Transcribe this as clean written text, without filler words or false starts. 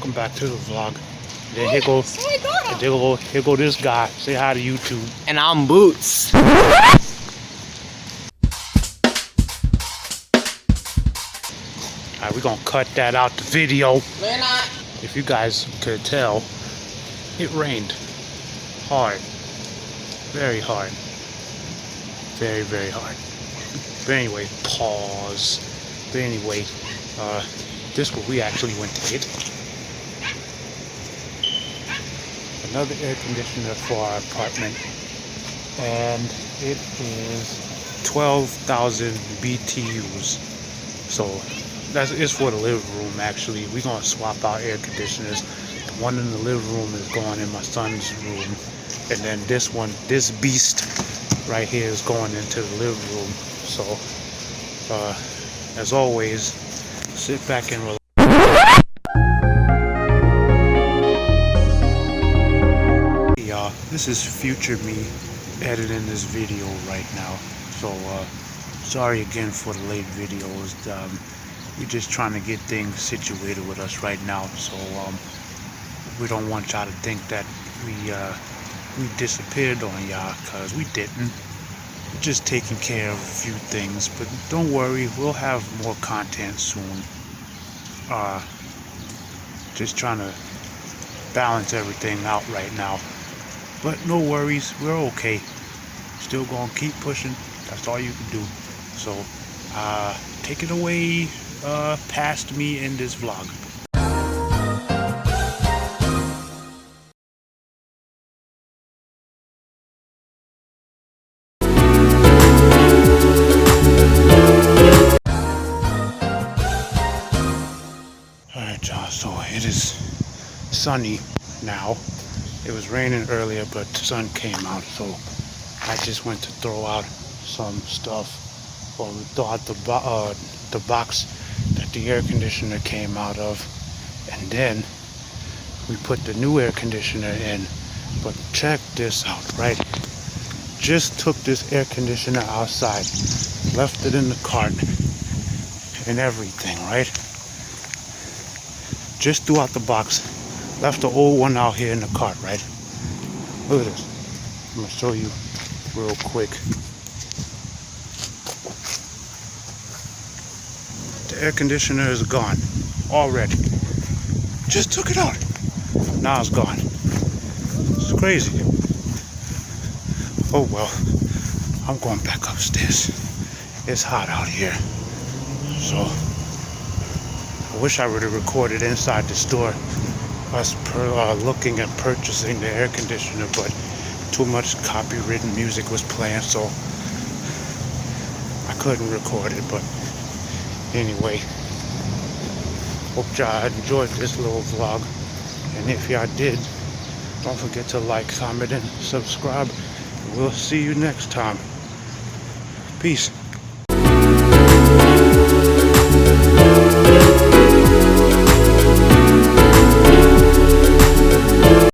welcome back to the vlog. Then here go this guy. Say hi to YouTube. And I'm Boots. Alright, we're gonna cut that out the video. We're not. If you guys could tell, it rained hard. Very hard. Very, very hard. But anyway, pause. But anyway, this is what we actually went to get. Another air conditioner for our apartment. And it is 12,000 BTUs. So that's it's for the living room actually. We're gonna swap out air conditioners. The one in the living room is going in my son's room. And then this one, this beast right here is going into the living room. So as always, sit back and relax. Y'all, this is future me editing this video right now. So sorry again for the late videos. We're just trying to get things situated with us right now. So we don't want y'all to think that we disappeared on y'all, because we didn't. We're just taking care of a few things, but don't worry, we'll have more content soon. Just trying to balance everything out right now, but no worries, we're okay. Still gonna keep pushing. That's all you can do. So take it away past me in this vlog. Alright y'all, so it is sunny now. It was raining earlier, but the sun came out, so I just went to throw out some stuff, or throw out the box that the air conditioner came out of, and then we put the new air conditioner in. But check this out, right? Just took this air conditioner outside, left it in the cart and everything, right? Just threw out the box, left the old one out here in the cart, right? Look at this. I'm gonna show you real quick. The air conditioner is gone already. Just took it out. Now it's gone. It's crazy. Oh well, I'm going back upstairs. It's hot out here. So I wish I would have recorded inside the store, us looking at purchasing the air conditioner, but too much copywritten music was playing, so I couldn't record it. But anyway, hope y'all enjoyed this little vlog, and if y'all did, don't forget to like, comment, and subscribe. We'll see you next time. Peace.